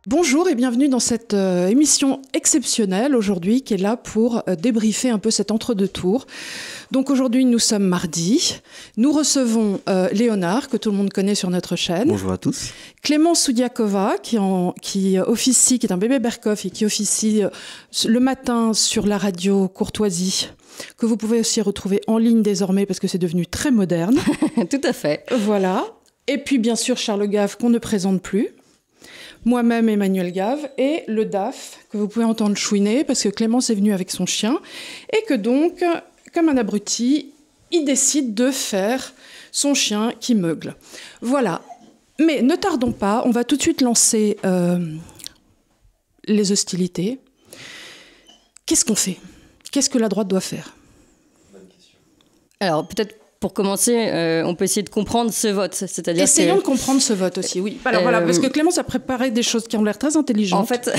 Bonjour et bienvenue dans cette émission exceptionnelle aujourd'hui qui est là pour débriefer un peu cet entre-deux-tours. Donc aujourd'hui nous sommes mardi, nous recevons Léonard que tout le monde connaît sur notre chaîne. Bonjour à tous. Clémence Soudiakova qui officie, qui est un bébé Berkoff et qui officie le matin sur la radio Courtoisie, que vous pouvez aussi retrouver en ligne désormais parce que c'est devenu très moderne. Tout à fait. Voilà. Et puis bien sûr Charles Gave qu'on ne présente plus. Moi-même, Emmanuel Gave, et le DAF, que vous pouvez entendre chouiner, parce que Clémence est venue avec son chien, et que donc, comme un abruti, il décide de faire son chien qui meugle. Voilà. Mais ne tardons pas, on va tout de suite lancer les hostilités. Qu'est-ce qu'on fait ? Qu'est-ce que la droite doit faire ? Alors, peut-être pour commencer, on peut essayer de comprendre ce vote. Essayons de comprendre ce vote aussi, oui. Alors voilà, parce que Clémence a préparé des choses qui ont l'air très intelligentes. En fait,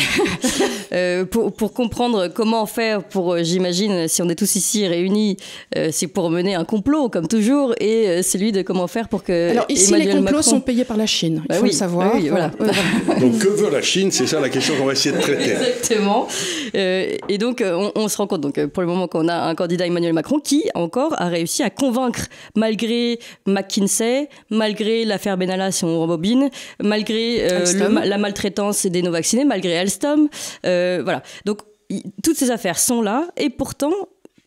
pour comprendre comment faire pour, j'imagine, si on est tous ici réunis, c'est pour mener un complot, comme toujours, et celui de comment faire pour que Alors ici, Emmanuel les complots Macron... sont payés par la Chine, il faut le savoir. Oui, voilà. Donc que veut la Chine ? C'est ça la question qu'on va essayer de traiter. Exactement. Et donc, on se rend compte, donc, pour le moment, qu'on a un candidat Emmanuel Macron qui, encore, a réussi à convaincre, malgré McKinsey, malgré l'affaire Benalla, si on rembobine, malgré la maltraitance des non-vaccinés, malgré Alstom. Voilà. Donc, toutes ces affaires sont là, et pourtant...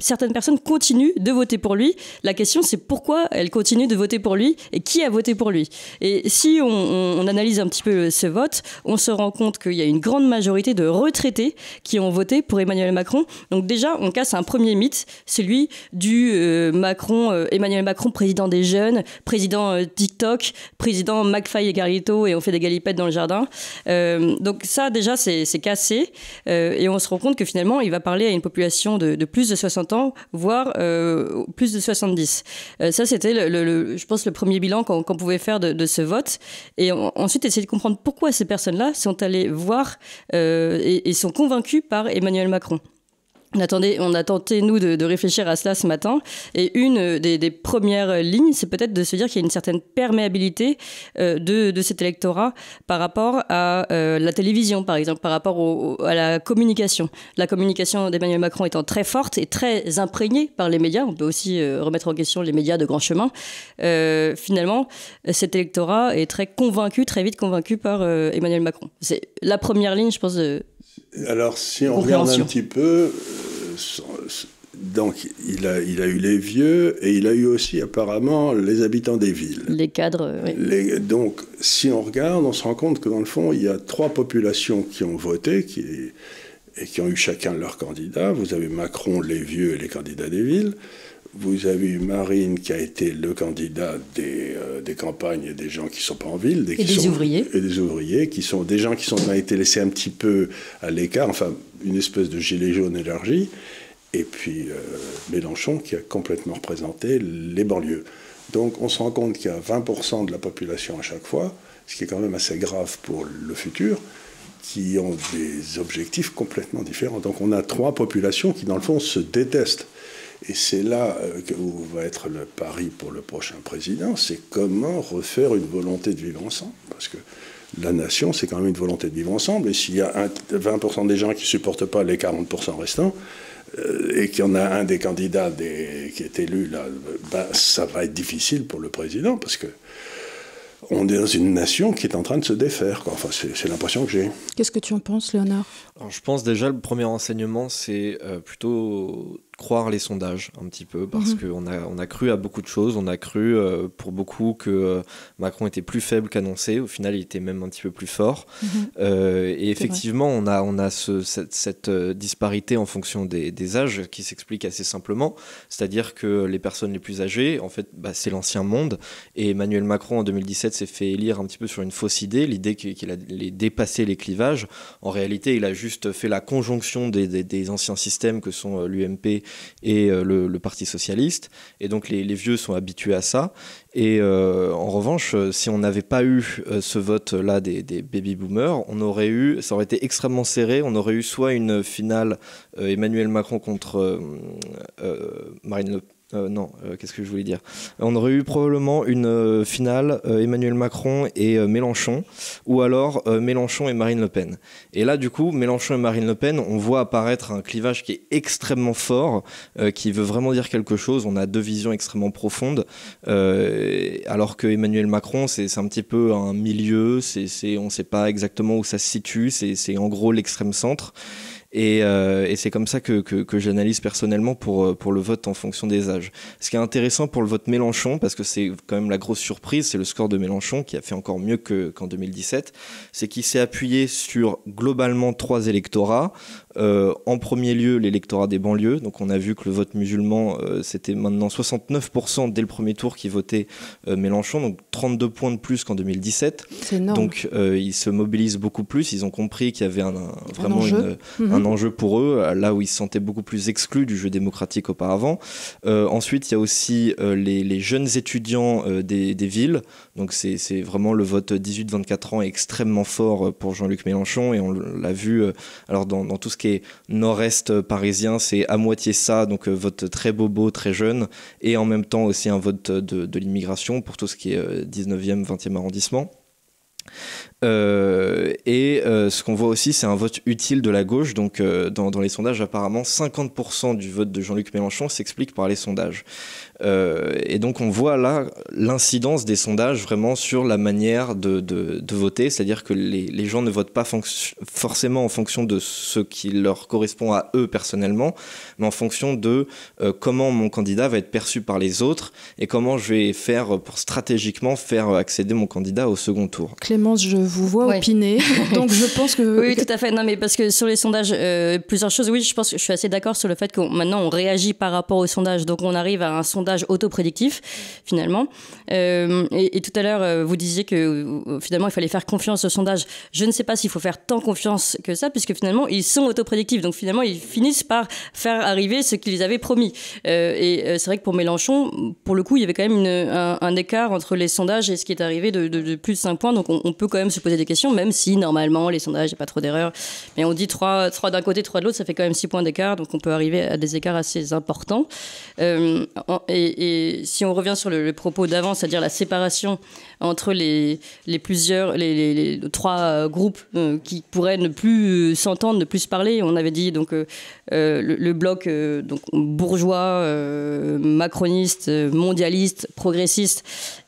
certaines personnes continuent de voter pour lui. La question, c'est pourquoi elles continuent de voter pour lui et qui a voté pour lui. Et si on analyse un petit peu ce vote, on se rend compte qu'il y a une grande majorité de retraités qui ont voté pour Emmanuel Macron. Donc déjà, on casse un premier mythe, celui du Emmanuel Macron, président des jeunes, président TikTok, président McFly et Carlito, et on fait des galipettes dans le jardin. Donc ça, déjà, c'est cassé. Et on se rend compte que finalement, il va parler à une population de plus de 60 ans, voire plus de 70. Ça, c'était, je pense, le premier bilan qu'on pouvait faire de ce vote. Et ensuite, essayer de comprendre pourquoi ces personnes-là sont allées voir et sont convaincues par Emmanuel Macron. On a tenté, nous, de réfléchir à cela ce matin. Et une des premières lignes, c'est peut-être de se dire qu'il y a une certaine perméabilité de cet électorat par rapport à la télévision, par exemple, par rapport à la communication. La communication d'Emmanuel Macron étant très forte et très imprégnée par les médias. On peut aussi remettre en question les médias de grand chemin. Finalement, cet électorat est très vite convaincu par Emmanuel Macron. C'est la première ligne, je pense, Alors, si on regarde un petit peu, donc il a eu les vieux et il a eu aussi apparemment les habitants des villes. Les cadres, oui. Donc, si on regarde, on se rend compte que dans le fond, il y a trois populations qui ont voté et qui ont eu chacun leur candidat. Vous avez Macron, les vieux et les candidats des villes. Vous avez eu Marine qui a été le candidat des campagnes et des gens qui ne sont pas en ville. Et des ouvriers. Et des ouvriers, qui sont des gens qui ont été laissés un petit peu à l'écart, enfin une espèce de gilet jaune élargi. Et puis Mélenchon qui a complètement représenté les banlieues. Donc on se rend compte qu'il y a 20% de la population à chaque fois, ce qui est quand même assez grave pour le futur, qui ont des objectifs complètement différents. Donc on a trois populations qui dans le fond se détestent. Et c'est là où va être le pari pour le prochain président, c'est comment refaire une volonté de vivre ensemble. Parce que la nation, c'est quand même une volonté de vivre ensemble. Et s'il y a 20% des gens qui ne supportent pas les 40% restants, et qu'il y en a un des candidats qui est élu, là, ça va être difficile pour le président, parce que on est dans une nation qui est en train de se défaire, quoi. Enfin, c'est l'impression que j'ai. Qu'est-ce que tu en penses, Léonard ? Alors, je pense déjà, le premier enseignement, c'est plutôt croire les sondages un petit peu, parce qu'on a cru à beaucoup de choses. On a cru pour beaucoup que Macron était plus faible qu'annoncé. Au final, il était même un petit peu plus fort. Et effectivement, on a cette disparité en fonction des âges qui s'explique assez simplement. C'est-à-dire que les personnes les plus âgées, en fait, c'est l'ancien monde. Et Emmanuel Macron, en 2017, s'est fait élire un petit peu sur une fausse idée, l'idée qu'il allait dépasser les clivages. En réalité, il a juste fait la conjonction des anciens systèmes que sont l'UMP et le Parti socialiste. Et donc, les vieux sont habitués à ça. Et en revanche, si on n'avait pas eu ce vote-là des baby-boomers, ça aurait été extrêmement serré. On aurait eu soit une finale Emmanuel Macron contre Marine Le qu'est-ce que je voulais dire ? On aurait eu probablement une finale Emmanuel Macron et Mélenchon, ou alors Mélenchon et Marine Le Pen. Et là, du coup, Mélenchon et Marine Le Pen, on voit apparaître un clivage qui est extrêmement fort, qui veut vraiment dire quelque chose. On a deux visions extrêmement profondes, alors que Emmanuel Macron, c'est un petit peu un milieu, on ne sait pas exactement où ça se situe, c'est en gros l'extrême centre. Et c'est comme ça que j'analyse personnellement pour le vote en fonction des âges. Ce qui est intéressant pour le vote Mélenchon, parce que c'est quand même la grosse surprise, c'est le score de Mélenchon qui a fait encore mieux qu'en 2017, c'est qu'il s'est appuyé sur globalement 3 électorats. En premier lieu, l'électorat des banlieues. Donc on a vu que le vote musulman, c'était maintenant 69% dès le premier tour qui votait Mélenchon, donc 32 points de plus qu'en 2017. C'est énorme. Donc ils se mobilisent beaucoup plus, ils ont compris qu'il y avait vraiment un enjeu pour eux, là où ils se sentaient beaucoup plus exclus du jeu démocratique auparavant. Ensuite, il y a aussi les jeunes étudiants des villes. Donc c'est vraiment le vote 18-24 ans est extrêmement fort pour Jean-Luc Mélenchon, et on l'a vu alors dans tout ce qui est nord-est parisien, c'est à moitié ça, donc vote très bobo, très jeune, et en même temps aussi un vote de l'immigration pour tout ce qui est 19e, 20e arrondissement. Ce qu'on voit aussi, c'est un vote utile de la gauche. Donc dans les sondages, apparemment 50% du vote de Jean-Luc Mélenchon s'explique par les sondages. Et donc on voit là l'incidence des sondages vraiment sur la manière de voter, c'est-à-dire que les gens ne votent pas forcément en fonction de ce qui leur correspond à eux personnellement, mais en fonction de comment mon candidat va être perçu par les autres et comment je vais faire pour stratégiquement faire accéder mon candidat au second tour. Clémence, je vous vois opiner, donc je pense que... Oui, tout à fait. Non, mais parce que sur les sondages, plusieurs choses, oui, je pense que je suis assez d'accord sur le fait que maintenant on réagit par rapport aux sondages, donc on arrive à un sondage autoprédictif finalement. Et tout à l'heure, vous disiez que finalement il fallait faire confiance aux sondages. Je ne sais pas s'il faut faire tant confiance que ça, puisque finalement ils sont autoprédictifs, donc finalement ils finissent par faire arriver ce qu'ils avaient promis. Et c'est vrai que pour Mélenchon, pour le coup, il y avait quand même un écart entre les sondages et ce qui est arrivé de plus de 5 points, donc on peut quand même se poser des questions, même si normalement les sondages, il n'y a pas trop d'erreurs, mais on dit 3 d'un côté, 3 de l'autre, ça fait quand même 6 points d'écart, donc on peut arriver à des écarts assez importants. Et si on revient sur le propos d'avant, c'est-à-dire la séparation entre les 3 groupes qui pourraient ne plus s'entendre, ne plus se parler, on avait dit donc le bloc donc bourgeois, macroniste, mondialiste, progressiste.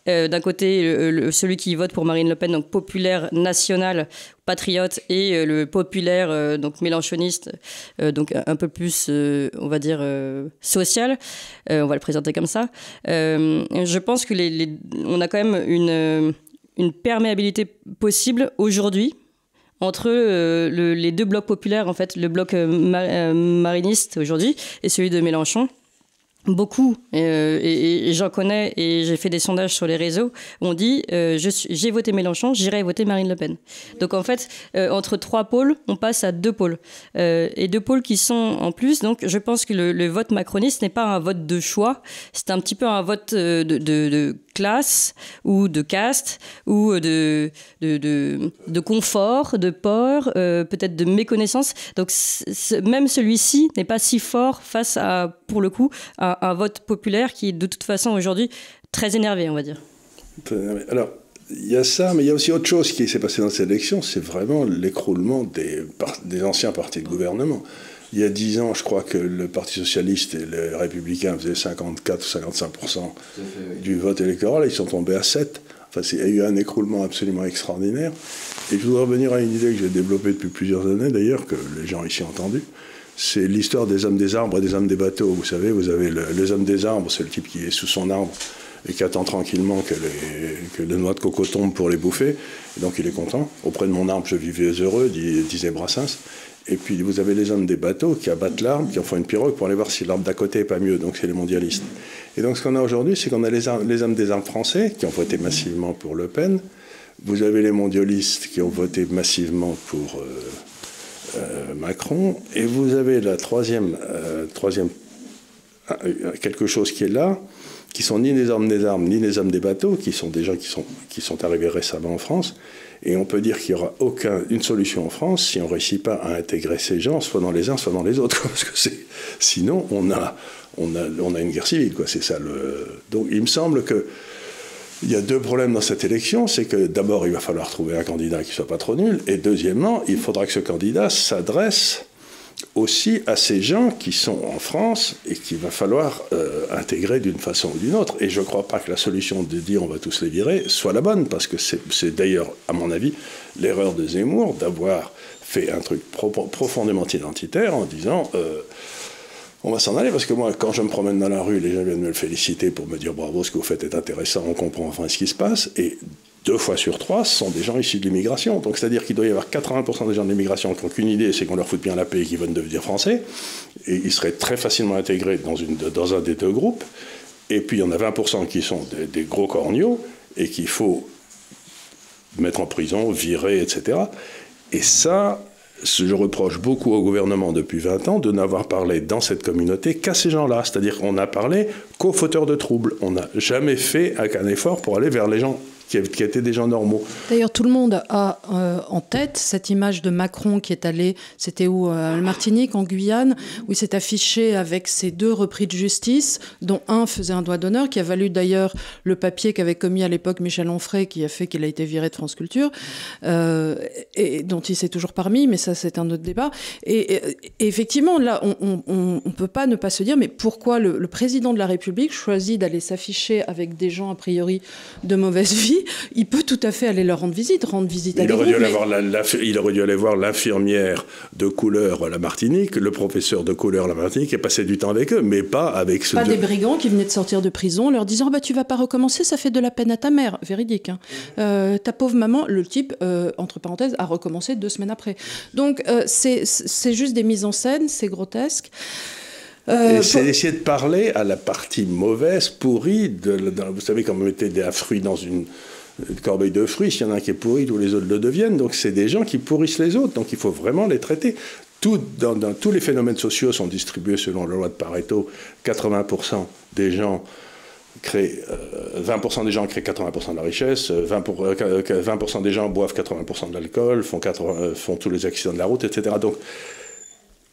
D'un côté, celui qui vote pour Marine Le Pen, donc populaire, national, patriote, et le populaire, donc mélenchoniste, donc un peu plus, on va dire, social. On va le présenter comme ça. Je pense que on a quand même une perméabilité possible aujourd'hui entre les 2 blocs populaires, en fait, le bloc mariniste aujourd'hui et celui de Mélenchon. Beaucoup, et j'en connais, et j'ai fait des sondages sur les réseaux, on dit j'ai voté Mélenchon, j'irai voter Marine Le Pen. Donc en fait, entre 3 pôles, on passe à 2 pôles. Et 2 pôles qui sont en plus, donc je pense que le vote macroniste n'est pas un vote de choix, c'est un petit peu un vote de classe ou de caste ou de confort, de peur, peut-être de méconnaissance. Donc même celui-ci n'est pas si fort face à, pour le coup, un vote populaire qui est de toute façon aujourd'hui très énervé, on va dire. Alors, il y a ça, mais il y a aussi autre chose qui s'est passé dans cette élection, c'est vraiment l'écroulement des anciens partis de gouvernement. Il y a 10 ans, je crois que le Parti socialiste et les Républicains faisaient 54 ou 55% du vote électoral, ils sont tombés à 7%. Enfin, il y a eu un écroulement absolument extraordinaire. Et je voudrais revenir à une idée que j'ai développée depuis plusieurs années, d'ailleurs, que les gens ici ont entendue. C'est l'histoire des hommes des arbres et des hommes des bateaux. Vous savez, vous avez les hommes des arbres, c'est le type qui est sous son arbre et qui attend tranquillement que les noix de coco tombent pour les bouffer. Et donc il est content. Auprès de mon arbre, je vivais heureux, disait Brassens. Et puis vous avez les hommes des bateaux qui abattent l'arbre, qui en font une pirogue pour aller voir si l'arbre d'à côté est pas mieux. Donc c'est les mondialistes. Et donc ce qu'on a aujourd'hui, c'est qu'on a les hommes des arbres français qui ont voté massivement pour Le Pen. Vous avez les mondialistes qui ont voté massivement pour Macron. Et vous avez la troisième quelque chose qui est là, qui sont ni les hommes des armes, ni les hommes des bateaux, qui sont des gens qui sont arrivés récemment en France, Et on peut dire qu'il n'y aura une solution en France si on ne réussit pas à intégrer ces gens, soit dans les uns, soit dans les autres. Parce que sinon, on a une guerre civile. C'est ça. Donc il me semble qu'il y a 2 problèmes dans cette élection. C'est que d'abord, il va falloir trouver un candidat qui ne soit pas trop nul. Et deuxièmement, il faudra que ce candidat s'adresse aussi à ces gens qui sont en France et qu'il va falloir intégrer d'une façon ou d'une autre. Et je ne crois pas que la solution de dire on va tous les virer soit la bonne, parce que c'est d'ailleurs, à mon avis, l'erreur de Zemmour d'avoir fait un truc profondément identitaire en disant on va s'en aller, parce que moi, quand je me promène dans la rue, les gens viennent me le féliciter pour me dire bravo, ce que vous faites est intéressant, on comprend enfin ce qui se passe, et 2 fois sur 3, ce sont des gens issus de l'immigration. Donc, c'est-à-dire qu'il doit y avoir 80% des gens de l'immigration qui n'ont qu'une idée, c'est qu'on leur foute bien la paix et qu'ils veulent devenir français. Et ils seraient très facilement intégrés dans un des 2 groupes. Et puis, il y en a 20% qui sont des gros corneaux et qu'il faut mettre en prison, virer, etc. Et ça, je reproche beaucoup au gouvernement depuis 20 ans de n'avoir parlé dans cette communauté qu'à ces gens-là. C'est-à-dire qu'on n'a parlé qu'aux fauteurs de troubles. On n'a jamais fait un effort pour aller vers les gens qui étaient des gens normaux. D'ailleurs, tout le monde a en tête cette image de Macron qui est allé, c'était où, à Martinique, en Guyane, où il s'est affiché avec ses 2 repris de justice, dont un faisait un doigt d'honneur, qui a valu d'ailleurs le papier qu'avait commis à l'époque Michel Onfray, qui a fait qu'il a été viré de France Culture, et dont il s'est toujours parmi, mais ça c'est un autre débat. Et effectivement, là, on ne peut pas ne pas se dire, mais pourquoi le président de la République choisit d'aller s'afficher avec des gens a priori de mauvaise vie? Il peut tout à fait aller leur rendre visite à il aurait dû aller voir l'infirmière de couleur à la Martinique, le professeur de couleur à la Martinique, et passer du temps avec eux, mais pas avec ceux des brigands qui venaient de sortir de prison, leur disant bah, tu vas pas recommencer, ça fait de la peine à ta mère. Véridique. Ta pauvre maman, le type, entre parenthèses, a recommencé 2 semaines après. Donc c'est juste des mises en scène, c'est grotesque. C'est d'essayer de parler à la partie mauvaise, pourrie. Vous savez, quand on mettait des fruits dans une corbeille de fruits, s'il y en a un qui est pourri, tous les autres le deviennent. Donc c'est des gens qui pourrissent les autres. Donc il faut vraiment les traiter. Tous les phénomènes sociaux sont distribués selon la loi de Pareto. 80% des gens créent 20% des gens créent 80% de la richesse, 20% des gens boivent 80% de l'alcool, font tous les accidents de la route, etc. Donc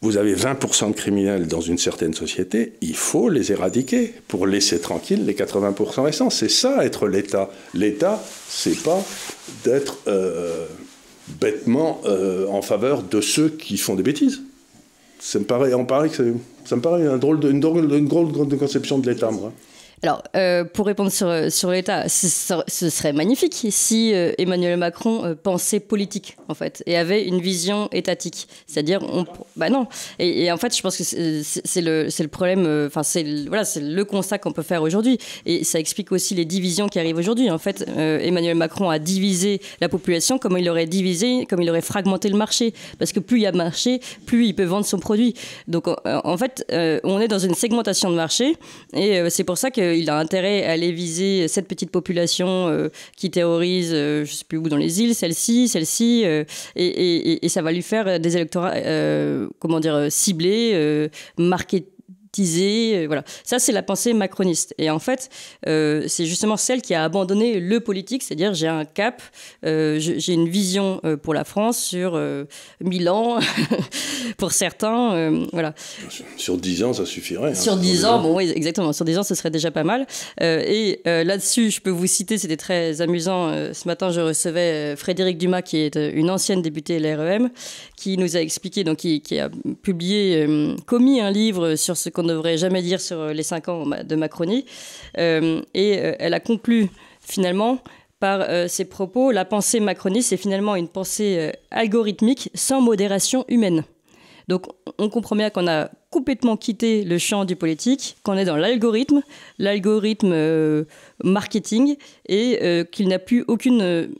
vous avez 20% de criminels dans une certaine société, il faut les éradiquer pour laisser tranquilles les 80% restants. C'est ça, être l'État. L'État, c'est pas d'être bêtement en faveur de ceux qui font des bêtises. Ça me paraît une drôle de conception de l'État, moi. Alors, pour répondre sur l'État, ce serait magnifique si Emmanuel Macron pensait politique, en fait, et avait une vision étatique. C'est-à-dire, bah non. Et en fait, je pense que c'est le problème, c'est le constat qu'on peut faire aujourd'hui. Et ça explique aussi les divisions qui arrivent aujourd'hui. En fait, Emmanuel Macron a divisé la population comme il aurait fragmenté le marché. Parce que plus il y a de marché, plus il peut vendre son produit. Donc, en fait, on est dans une segmentation de marché. Et c'est pour ça qu'il a intérêt à aller viser cette petite population qui terrorise, je ne sais plus où, dans les îles, celle-ci, et ça va lui faire des électorats, ciblés, marketés. Voilà. Ça, c'est la pensée macroniste. Et en fait, c'est justement celle qui a abandonné le politique, c'est-à-dire j'ai un cap, j'ai une vision pour la France sur 1000 ans, pour certains. Voilà. Sur 10 ans, ça suffirait. Sur 10 ans, bon, oui, exactement. Sur 10 ans, ce serait déjà pas mal. Et là-dessus, je peux vous citer, c'était très amusant. Ce matin, je recevais Frédérique Dumas, qui est une ancienne députée de l'REM, qui nous a expliqué, donc qui a publié, commis un livre sur ce qu'on ne devrait jamais dire sur les 5 ans de Macronie. Et elle a conclu finalement par ses propos, la pensée macroniste, c'est finalement une pensée algorithmique sans modération humaine. Donc on comprend bien qu'on a complètement quitté le champ du politique, qu'on est dans l'algorithme marketing, et qu'il n'a plus aucune...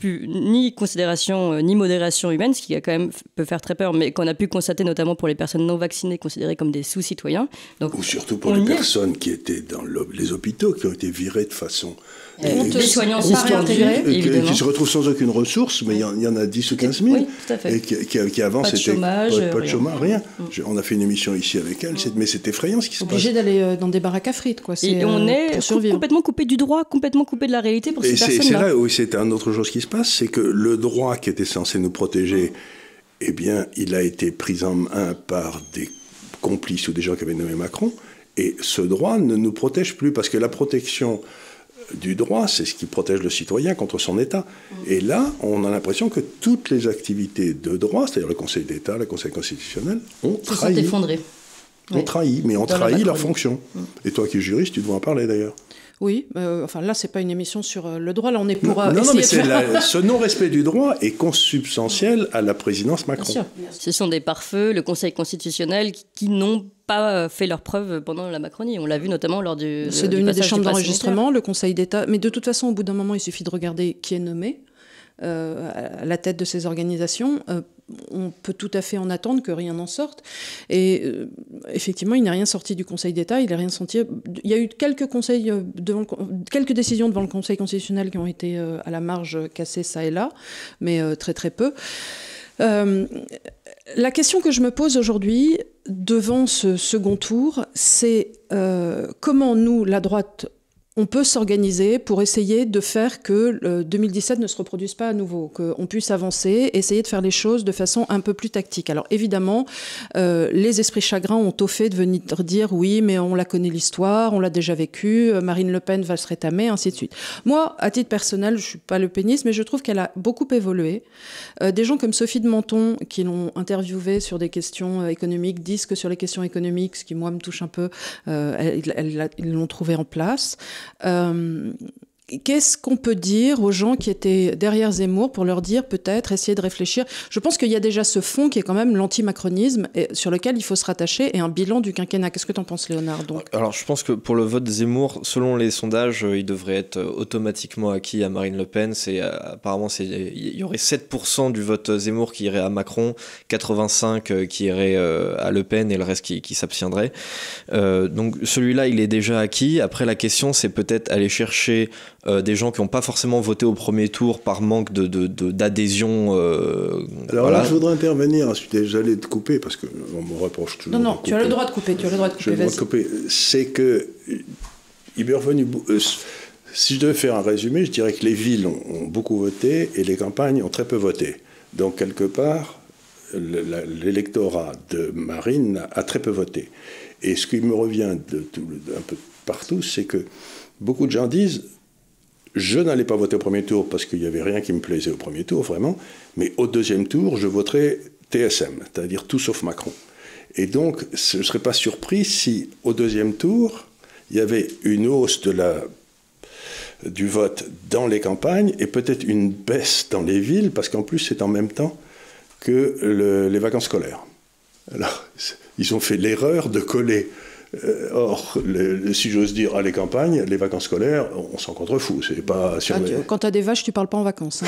ni considération ni modération humaine, ce qui quand même peut faire très peur, mais qu'on a pu constater notamment pour les personnes non vaccinées considérées comme des sous-citoyens. Donc, ou surtout pour les personnes qui étaient dans les hôpitaux, qui ont été virées de façon... les soignants sont réintégrés, évidemment. Qui se retrouvent sans aucune ressource, mais il y en a 10 ou 15 000. Oui, tout à fait. Et qui avant, pas de c'était chômage, pas de chômage, rien. On a fait une émission ici avec elle, mais c'est effrayant ce qui se passe. Obligé d'aller dans des baraques à frites, quoi. Et on est complètement coupé du droit, complètement coupé de la réalité pour ces personnes-là. C'est là où c'est une autre chose ce qui se passe, c'est que le droit qui était censé nous protéger, eh bien, il a été pris en main par des complices ou des gens qui avaient nommé Macron, et ce droit ne nous protège plus, parce que la protection du droit, c'est ce qui protège le citoyen contre son État. Et là, on a l'impression que toutes les activités de droit, c'est-à-dire le Conseil d'État, le Conseil constitutionnel, ont trahi. Se sont effondrés. Ont trahi, mais ont trahi leur fonction. Et toi qui es juriste, tu devrais en parler d'ailleurs. Oui, enfin là, c'est pas une émission sur le droit, là on est pour non, mais faire... ce non-respect du droit est consubstantiel à la présidence Macron. Bien sûr. Ce sont des pare-feux, le Conseil constitutionnel, qui n'ont pas fait leurs preuves pendant la Macronie. On l'a vu notamment lors du C'est devenu des chambres d'enregistrement, le Conseil d'État. Mais de toute façon, au bout d'un moment, il suffit de regarder qui est nommé à la tête de ces organisations. On peut tout à fait en attendre que rien n'en sorte. Et effectivement, il n'est rien sorti du Conseil d'État. Il y a eu quelques décisions devant le Conseil constitutionnel qui ont été à la marge cassées ça et là, mais très très peu. La question que je me pose aujourd'hui, devant ce second tour, c'est comment nous, la droite, on peut s'organiser pour essayer de faire que 2017 ne se reproduise pas à nouveau, qu'on puisse avancer, essayer de faire les choses de façon un peu plus tactique. Alors évidemment, les esprits chagrins ont au fait de venir dire oui, mais on la connaît l'histoire, on l'a déjà vécu, Marine Le Pen va se rétamer, ainsi de suite. Moi, à titre personnel, je ne suis pas le péniste, mais je trouve qu'elle a beaucoup évolué. Des gens comme Sophie de Menton, qui l'ont interviewée sur des questions économiques, disent que sur les questions économiques, ce qui moi me touche un peu, ils l'ont trouvé en place. Qu'est-ce qu'on peut dire aux gens qui étaient derrière Zemmour pour leur dire peut-être, essayer de réfléchir? Je pense qu'il y a déjà ce fond qui est quand même l'anti-macronisme et sur lequel il faut se rattacher et un bilan du quinquennat. Qu'est-ce que tu en penses, Léonard, donc? Alors je pense que pour le vote Zemmour, selon les sondages, il devrait être automatiquement acquis à Marine Le Pen. Apparemment, il y aurait 7% du vote Zemmour qui irait à Macron, 85% qui irait à Le Pen et le reste qui s'abstiendrait. Donc celui-là, il est déjà acquis. Après, la question, c'est peut-être aller chercher des gens qui n'ont pas forcément voté au premier tour par manque d'adhésion. Alors voilà. là, je voudrais intervenir. J'allais te couper parce qu'on me reproche toujours. Non, tu as le droit de couper. J'ai le droit de couper. C'est que il m'est revenu. Si je devais faire un résumé, je dirais que les villes ont beaucoup voté et les campagnes ont très peu voté. Donc quelque part, l'électorat de Marine a très peu voté. Et ce qui me revient un peu partout, c'est que beaucoup de gens disent: je n'allais pas voter au premier tour parce qu'il n'y avait rien qui me plaisait au premier tour, vraiment, mais au deuxième tour, je voterai TSM, c'est-à-dire tout sauf Macron. Et donc, je ne serais pas surpris si, au deuxième tour, il y avait une hausse du vote dans les campagnes et peut-être une baisse dans les villes, parce qu'en plus, c'est en même temps que les vacances scolaires. Alors, ils ont fait l'erreur de coller. Or, si j'ose dire, à les campagnes, les vacances scolaires, on s'en contrefout. C'est pas quand tu as des vaches, tu parles pas en vacances.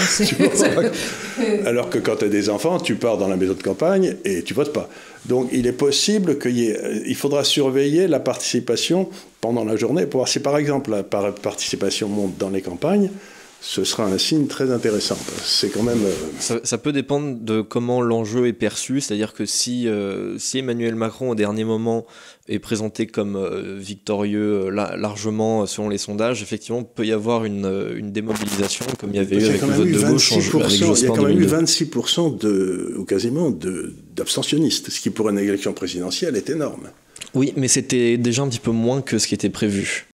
Alors que quand tu as des enfants, tu pars dans la maison de campagne et tu votes pas. Donc, il est possible il faudra surveiller la participation pendant la journée pour voir si, par exemple, la participation monte dans les campagnes. Ce sera un signe très intéressant. C'est quand même... Ça peut dépendre de comment l'enjeu est perçu. C'est-à-dire que si Emmanuel Macron, au dernier moment, est présenté comme victorieux largement selon les sondages, effectivement, il peut y avoir une démobilisation, comme il y avait eu avec le vote de gauche avec Jospin. Il y a quand même eu 26% ou quasiment d'abstentionnistes, ce qui pour une élection présidentielle est énorme. Oui, mais c'était déjà un petit peu moins que ce qui était prévu.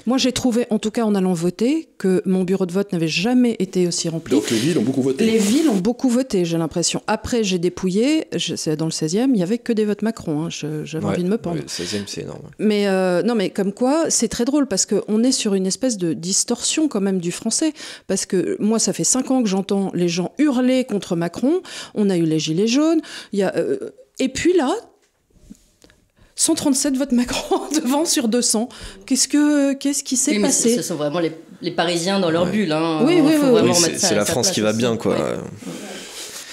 Moi, j'ai trouvé, en tout cas en allant voter, que mon bureau de vote n'avait jamais été aussi rempli. Donc les villes ont beaucoup voté. Les villes ont beaucoup voté, j'ai l'impression. Après, j'ai dépouillé, c'est dans le 16e, il n'y avait que des votes Macron. Hein, j'avais envie de me pendre. Le 16e, c'est énorme. Mais non, mais comme quoi, c'est très drôle, parce qu'on est sur une espèce de distorsion quand même du français. Parce que moi, ça fait 5 ans que j'entends les gens hurler contre Macron. On a eu les gilets jaunes. Et puis là... 137 votes Macron devant sur 200. Qu'est-ce qui s'est passé? Ce sont vraiment les Parisiens dans leur bulle. Hein. Oui, c'est la France qui va bien, quoi. Ouais.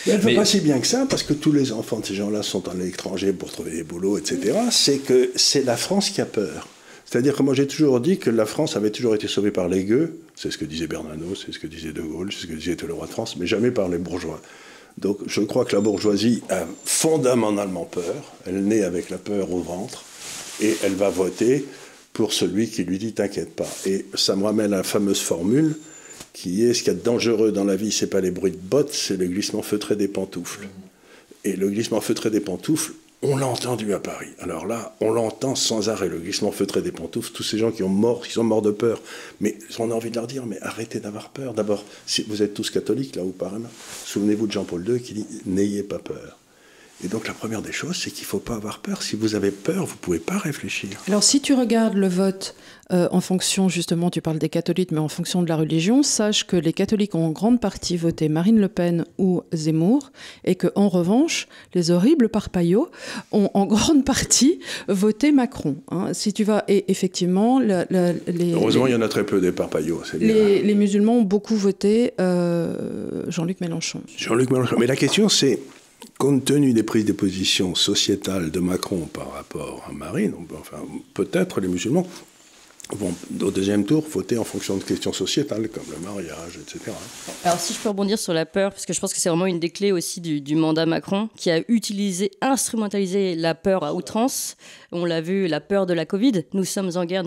Elle ne va pas si bien que ça, parce que tous les enfants de ces gens-là sont à l'étranger pour trouver des boulots, etc. C'est que c'est la France qui a peur. C'est-à-dire que moi, j'ai toujours dit que la France avait toujours été sauvée par les gueux. C'est ce que disait Bernanos, c'est ce que disait De Gaulle, c'est ce que disait le roi de France, mais jamais par les bourgeois. Donc je crois que la bourgeoisie a fondamentalement peur, elle naît avec la peur au ventre, et elle va voter pour celui qui lui dit « t'inquiète pas ». Et ça me ramène à la fameuse formule qui est ce qu'il y a de dangereux dans la vie, c'est pas les bruits de bottes, c'est le glissement feutré des pantoufles. Et le glissement feutré des pantoufles, on l'a entendu à Paris. Alors là, on l'entend sans arrêt, le glissement feutré des pantoufles, tous ces gens qui sont morts de peur. Mais on a envie de leur dire, mais arrêtez d'avoir peur. D'abord, si vous êtes tous catholiques, là, apparemment, souvenez-vous de Jean-Paul II qui dit « N'ayez pas peur ». Et donc la première des choses, c'est qu'il ne faut pas avoir peur. Si vous avez peur, vous ne pouvez pas réfléchir. Alors si tu regardes le vote en fonction, justement, tu parles des catholiques, mais en fonction de la religion, sache que les catholiques ont en grande partie voté Marine Le Pen ou Zemmour, et qu'en revanche, les horribles parpaillots ont en grande partie voté Macron. Hein. Si tu vas, et effectivement, heureusement, il y en a très peu des parpaillots. C'est bien. Les musulmans ont beaucoup voté Jean-Luc Mélenchon. Jean-Luc Mélenchon. Mais la question, c'est, compte tenu des prises de position sociétales de Macron par rapport à Marine, enfin, peut-être les musulmans vont au deuxième tour voter en fonction de questions sociétales comme le mariage, etc. Alors si je peux rebondir sur la peur, parce que je pense que c'est vraiment une des clés aussi du mandat Macron, qui a instrumentalisé la peur à outrance. On l'a vu, la peur de la Covid. Nous sommes en guerre.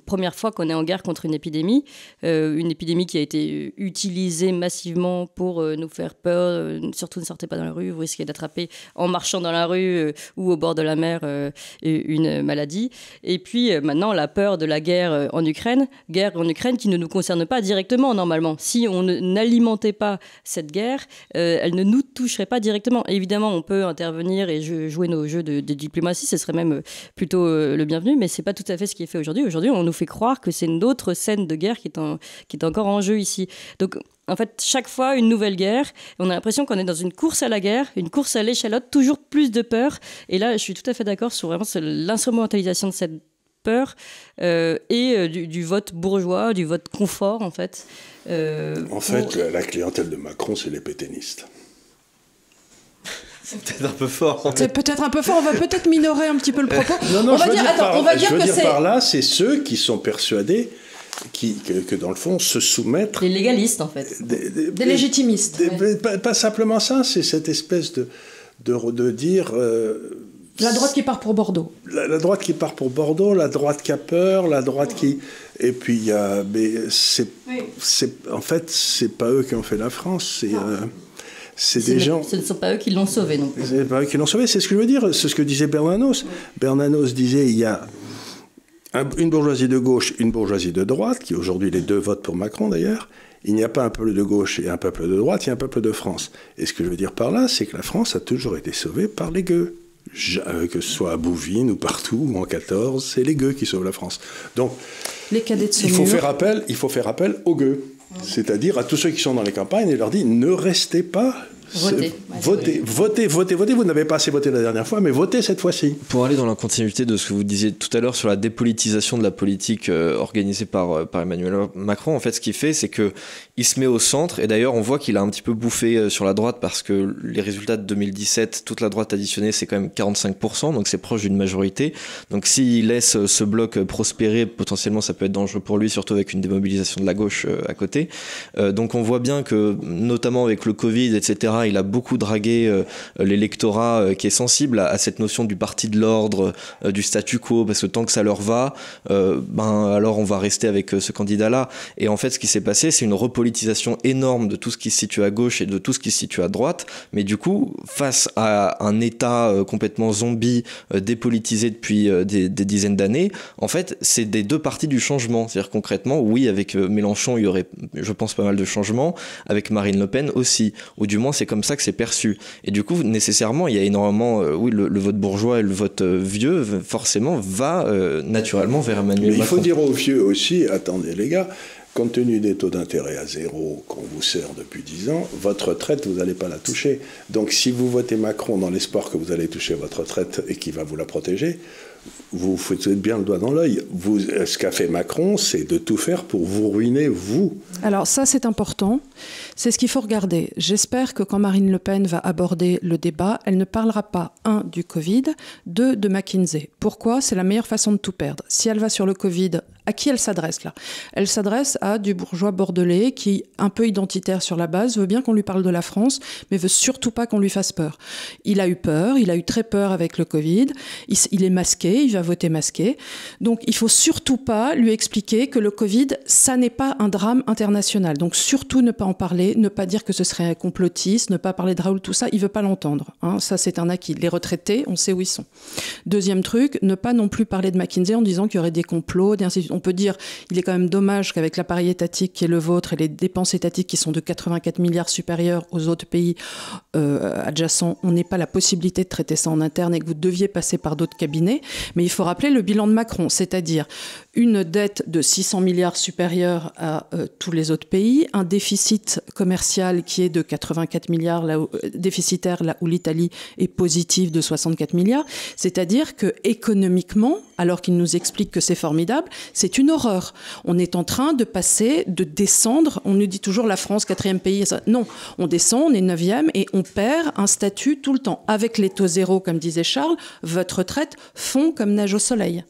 Première fois qu'on est en guerre contre une épidémie qui a été utilisée massivement pour nous faire peur. Surtout ne sortez pas dans la rue, vous risquez d'attraper en marchant dans la rue ou au bord de la mer une maladie. Et puis maintenant, la peur de la guerre en Ukraine qui ne nous concerne pas directement normalement. Si on n'alimentait pas cette guerre, elle ne nous toucherait pas directement. Évidemment, on peut intervenir et jouer nos jeux de diplomatie, ce serait même plutôt le bienvenu, mais c'est pas tout à fait ce qui est fait aujourd'hui. Aujourd'hui, on nous fait croire que c'est une autre scène de guerre qui est encore en jeu ici. Donc, en fait, chaque fois, une nouvelle guerre. On a l'impression qu'on est dans une course à la guerre, une course à l'échalote, toujours plus de peur. Et là, je suis tout à fait d'accord sur vraiment l'instrumentalisation de cette peur et du vote bourgeois, du vote confort, en fait. En fait, la clientèle de Macron, c'est les pétainistes. C'est peut-être un peu fort. C'est peut-être un peu fort, on va peut-être minorer un petit peu le propos. Non, je veux dire par là, c'est ceux qui sont persuadés que dans le fond, se soumettre... Les légalistes, en fait. Des légitimistes. Pas simplement ça, c'est cette espèce de dire... la droite qui part pour Bordeaux. La droite qui part pour Bordeaux, la droite qui a peur, la droite qui... Et puis, il y a... Mais en fait, c'est pas eux qui ont fait la France, c'est des gens... Ce ne sont pas eux qui l'ont sauvé non plus. C'est pas eux qui l'ont sauvé, c'est ce que je veux dire, c'est ce que disait Bernanos. Bernanos disait, il y a une bourgeoisie de gauche, une bourgeoisie de droite, qui aujourd'hui les deux votent pour Macron d'ailleurs. Il n'y a pas un peuple de gauche et un peuple de droite, il y a un peuple de France. Et ce que je veux dire par là, c'est que la France a toujours été sauvée par les gueux. Que ce soit à Bouvines ou partout, ou en 14, c'est les gueux qui sauvent la France. Donc, les cadets de il faut faire appel aux gueux. C'est-à-dire à tous ceux qui sont dans les campagnes et leur dire ne restez pas. Votez. Vous n'avez pas assez voté la dernière fois, mais votez cette fois-ci. Pour aller dans la continuité de ce que vous disiez tout à l'heure sur la dépolitisation de la politique organisée par Emmanuel Macron, en fait, ce qu'il fait, c'est qu'il se met au centre. Et d'ailleurs, on voit qu'il a un petit peu bouffé sur la droite parce que les résultats de 2017, toute la droite additionnée, c'est quand même 45%, donc c'est proche d'une majorité. Donc s'il laisse ce bloc prospérer, potentiellement, ça peut être dangereux pour lui, surtout avec une démobilisation de la gauche à côté. Donc on voit bien que, notamment avec le Covid, etc., il a beaucoup dragué l'électorat qui est sensible à cette notion du parti de l'ordre, du statu quo, parce que tant que ça leur va, alors on va rester avec ce candidat-là. Et en fait, ce qui s'est passé, c'est une repolitisation énorme de tout ce qui se situe à gauche et de tout ce qui se situe à droite. Mais du coup, face à un État complètement zombie, dépolitisé depuis des dizaines d'années, en fait, c'est des deux parties du changement. C'est-à-dire concrètement, oui, avec Mélenchon, il y aurait, je pense, pas mal de changements. Avec Marine Le Pen aussi. Ou du moins, c'est comme ça que c'est perçu. Et du coup, nécessairement, il y a énormément... le vote bourgeois et le vote vieux, forcément, va naturellement vers Emmanuel Macron. Il faut dire aux vieux aussi, attendez les gars, compte tenu des taux d'intérêt à zéro qu'on vous sert depuis 10 ans, votre retraite, vous n'allez pas la toucher. Donc si vous votez Macron dans l'espoir que vous allez toucher votre retraite et qu'il va vous la protéger, vous foutez bien le doigt dans l'œil. Ce qu'a fait Macron, c'est de tout faire pour vous ruiner, vous. Alors ça, c'est important. C'est ce qu'il faut regarder. J'espère que quand Marine Le Pen va aborder le débat, elle ne parlera pas, 1, du Covid, 2, de McKinsey. Pourquoi ? C'est la meilleure façon de tout perdre. Si elle va sur le Covid, À qui elle s'adresse là? Elle s'adresse à du bourgeois bordelais qui, un peu identitaire sur la base, veut bien qu'on lui parle de la France, mais veut surtout pas qu'on lui fasse peur. Il a eu peur, il a eu très peur avec le Covid, il est masqué, il va voter masqué. Donc il faut surtout pas lui expliquer que le Covid, ça n'est pas un drame international. Donc surtout ne pas en parler, ne pas dire que ce serait un complotiste, ne pas parler de Raoul, tout ça, il veut pas l'entendre. Hein, ça c'est un acquis. Les retraités, on sait où ils sont. Deuxième truc, ne pas non plus parler de McKinsey en disant qu'il y aurait des complots, on peut dire, il est quand même dommage qu'avec l'appareil étatique qui est le vôtre et les dépenses étatiques qui sont de 84 milliards supérieures aux autres pays adjacents, on n'ait pas la possibilité de traiter ça en interne et que vous deviez passer par d'autres cabinets. Mais il faut rappeler le bilan de Macron, c'est-à-dire une dette de 600 milliards supérieure à tous les autres pays, un déficit commercial qui est de 84 milliards déficitaire là où l'Italie est positive de 64 milliards. C'est-à-dire que économiquement, alors qu'il nous explique que c'est formidable, c'est une horreur. On est en train de descendre. On nous dit toujours la France, 4e pays. Non, on descend, on est 9e et on perd un statut tout le temps. Avec les taux zéro, comme disait Charles, votre retraite fond comme neige au soleil.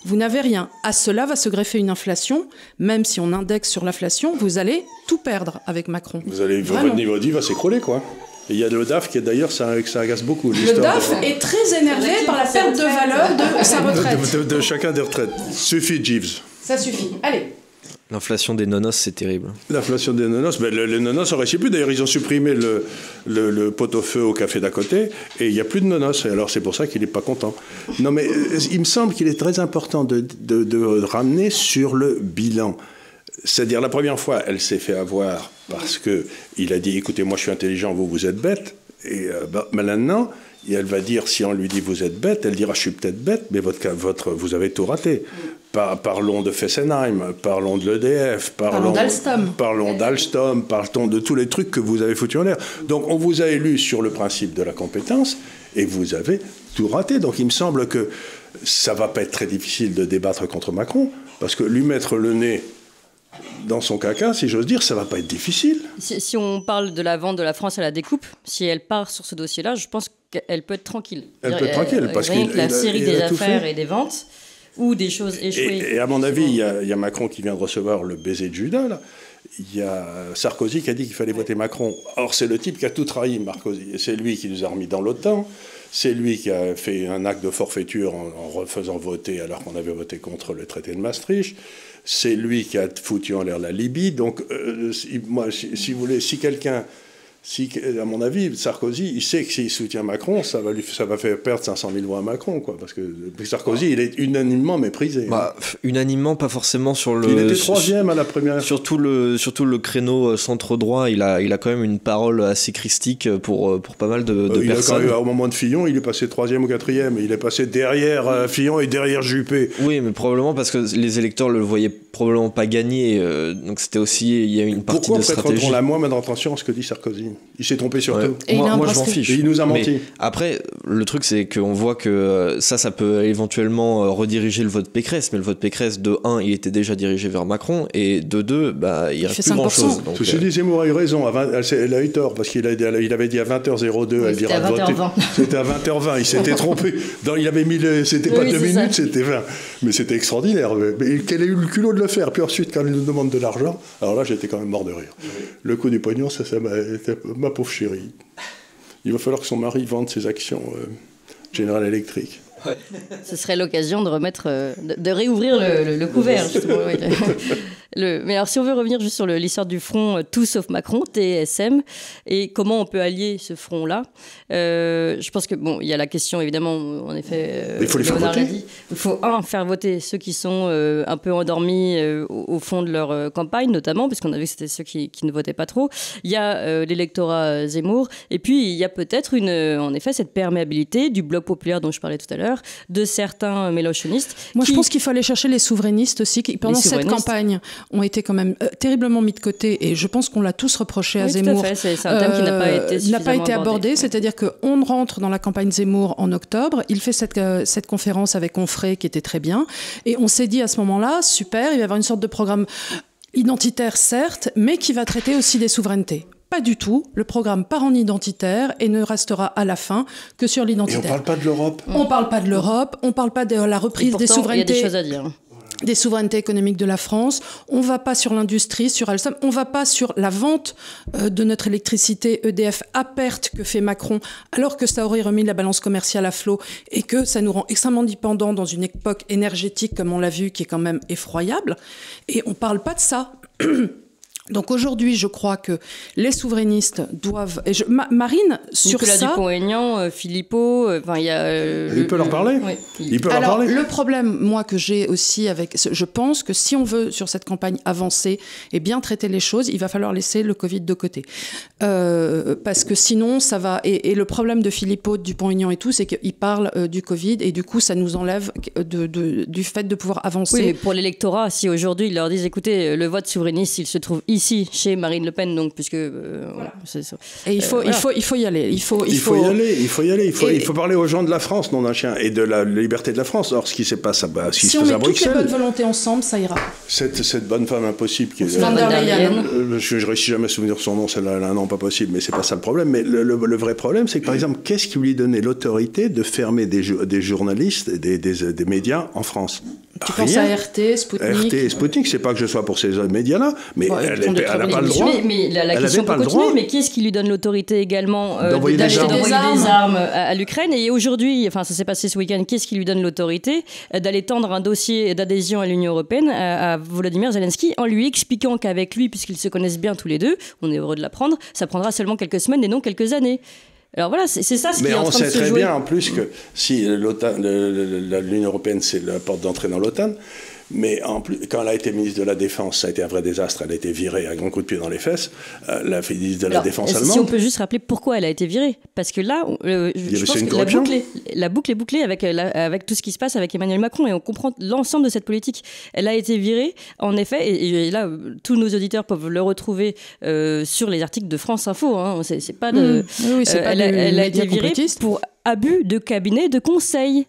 Vous n'avez rien. À cela va se greffer une inflation. Même si on indexe sur l'inflation, vous allez tout perdre avec Macron. Votre niveau de vie va s'écroler, quoi. Et il y a le DAF qui, d'ailleurs, ça agace beaucoup. Le DAF est très énervé par la perte de valeur de sa retraite. De chacun des retraites. Suffit, Jeeves. Ça suffit. Allez. L'inflation des nonos, c'est terrible. L'inflation des nonos, ben les nonos auraient su plus. D'ailleurs, ils ont supprimé le pot-au-feu au café d'à côté et il n'y a plus de nonos. Et alors, c'est pour ça qu'il n'est pas content. Non, mais il me semble qu'il est très important de ramener sur le bilan. C'est-à-dire, la première fois, elle s'est fait avoir parce qu'il a dit « Écoutez, moi, je suis intelligent, vous êtes bête. » Et maintenant, elle va dire, si on lui dit « Vous êtes bête », elle dira « Je suis peut-être bête, mais vous avez tout raté. » Parlons de Fessenheim, parlons de l'EDF, parlons d'Alstom, parlons de tous les trucs que vous avez foutus en l'air. Donc, on vous a élu sur le principe de la compétence et vous avez tout raté. Donc, il me semble que ça ne va pas être très difficile de débattre contre Macron parce que lui mettre le nez dans son caca, si j'ose dire, ça va pas être difficile. Si on parle de la vente de la France à la découpe, si elle part sur ce dossier-là, je pense qu'elle peut être tranquille. Elle peut être tranquille, parce que la série des affaires et des ventes, ou des choses échouées. Et à mon avis, il y a Macron qui vient de recevoir le baiser de Judas, là. Il y a Sarkozy qui a dit qu'il fallait voter Macron. Or, c'est le type qui a tout trahi, Sarkozy. C'est lui qui nous a remis dans l'OTAN. C'est lui qui a fait un acte de forfaiture en refaisant voter alors qu'on avait voté contre le traité de Maastricht. C'est lui qui a foutu en l'air la Libye. Donc, si vous voulez, à mon avis, Sarkozy, il sait que s'il soutient Macron, ça va faire perdre 500 000 voix à Macron, quoi. Parce que Sarkozy, il est unanimement méprisé. Unanimement, pas forcément sur le... Il était 3e à la première. Surtout le créneau centre-droit, il a quand même une parole assez christique pour pas mal de personnes. Au moment de Fillon, il est passé 3e ou 4e. Il est passé derrière Fillon et derrière Juppé. Oui, mais probablement parce que les électeurs le voyaient probablement pas gagner. Donc c'était aussi... Il y a une partie de stratégie. Pourquoi prêteront la moindre attention à ce que dit Sarkozy ? Il s'est trompé sur tout. Et moi je m'en fiche. Et il nous a menti. Mais après, le truc, c'est qu'on voit que ça peut éventuellement rediriger le vote Pécresse. Mais le vote Pécresse, de 1, il était déjà dirigé vers Macron. Et de 2, il reste plus grand-chose. Ceci dit, Zemmour a eu raison. Elle a eu tort, parce qu'il avait dit à 20h02, elle dira de voter. C'était à 20h20. Il s'était trompé. Il avait mis c'était pas 2 minutes, c'était 20. Mais c'était extraordinaire. Mais qu'elle ait eu le culot de le faire. Puis ensuite, quand elle nous demande de l'argent, alors là, j'étais quand même mort de rire. Le coup du pognon, ça ma pauvre chérie. Il va falloir que son mari vende ses actions General Electric. Ouais. Ce serait l'occasion de remettre, de réouvrir le couvert, justement. Oui. Mais alors, si on veut revenir juste sur l'histoire du front Tout sauf Macron, TSM, et comment on peut allier ce front-là, je pense que, il y a la question, évidemment, en effet, il faut les faire voter. Il faut, faire voter ceux qui sont un peu endormis au fond de leur campagne, notamment, puisqu'on a vu que c'était ceux qui ne votaient pas trop. Il y a l'électorat Zemmour, et puis il y a peut-être, en effet, cette perméabilité du bloc populaire dont je parlais tout à l'heure, de certains mélanchonistes. Moi, je pense qu'il faut aller chercher les souverainistes aussi, qui, pendant cette campagne, ont été quand même terriblement mis de côté, et je pense qu'on l'a tous reproché à Zemmour. Tout à fait. C'est un thème qui n'a pas été abordé. C'est-à-dire qu'on rentre dans la campagne Zemmour en octobre, il fait cette conférence avec Onfray qui était très bien, et on s'est dit à ce moment-là, super, il va y avoir une sorte de programme identitaire, certes, mais qui va traiter aussi des souverainetés. Pas du tout. Le programme part en identitaire et ne restera à la fin que sur l'identitaire. Et on ne parle pas de l'Europe. On ne parle pas de l'Europe, on ne parle pas de la reprise des souverainetés. Il y a des choses à dire. des souverainetés économiques de la France, on ne va pas sur l'industrie, sur Alstom, on ne va pas sur la vente de notre électricité EDF à perte que fait Macron, alors que ça aurait remis la balance commerciale à flot et que ça nous rend extrêmement dépendants dans une époque énergétique, comme on l'a vu, qui est quand même effroyable. Et on ne parle pas de ça. Donc aujourd'hui, je crois que les souverainistes doivent... Marine, sur Nicolas ça... Dupont-Aignan, Philippot, il y a... il peut leur parler. Oui. Il peut leur parler. Le problème, moi, que j'ai aussi avec... Je pense que si on veut, sur cette campagne, avancer et bien traiter les choses, il va falloir laisser le Covid de côté. Parce que sinon, ça va... Et le problème de Philippot, de Dupont-Aignan et tout, c'est qu'ils parlent du Covid et du coup, ça nous enlève du fait de pouvoir avancer. Oui, mais pour l'électorat, si aujourd'hui, ils leur disent, écoutez, le vote souverainiste, il se trouve ici, chez Marine Le Pen, donc, puisque... voilà. Et il faut y aller. Il faut y aller. Il faut parler aux gens de la France, nom d'un chien, et de la liberté de la France. Or, ce qui se passe à Bruxelles... Si on met toutes les bonnes volontés ensemble, ça ira. Cette bonne femme impossible qui est... Von der Leyen. Je ne réussis jamais à souvenir son nom, celle-là, elle a un nom pas possible, mais c'est pas ça le problème. Mais le vrai problème, c'est que, par exemple, qu'est-ce qui lui donnait l'autorité de fermer des journalistes, des médias en France? Tu penses à RT, Sputnik. RT et Sputnik, c'est pas que je sois pour ces médias-là, mais elle n'a pas le droit. Mais la question peut continuer, mais qui est-ce qui lui donne l'autorité également d'envoyer des armes à l'Ukraine? Et aujourd'hui, enfin ça s'est passé ce week-end, qui est-ce qui lui donne l'autorité d'aller tendre un dossier d'adhésion à l'Union européenne à Volodymyr Zelensky en lui expliquant qu'avec lui, puisqu'ils se connaissent bien tous les deux, on est heureux de l'apprendre, ça prendra seulement quelques semaines et non quelques années. Alors voilà, c'est ça ce qui est en train de se jouer. Mais on sait très bien en plus que si l'Union européenne, c'est la porte d'entrée dans l'OTAN, mais en plus, quand elle a été ministre de la Défense, ça a été un vrai désastre, elle a été virée à grands coups de pied dans les fesses, la ministre de la Défense allemande. Si on peut juste rappeler pourquoi elle a été virée, parce que là, je pense que la boucle est bouclée avec tout ce qui se passe avec Emmanuel Macron, et on comprend l'ensemble de cette politique. Elle a été virée, en effet, et là, tous nos auditeurs peuvent le retrouver sur les articles de France Info, hein, c'est pas de... Oui, c'est pas elle a été virée pour abus de cabinet de conseil,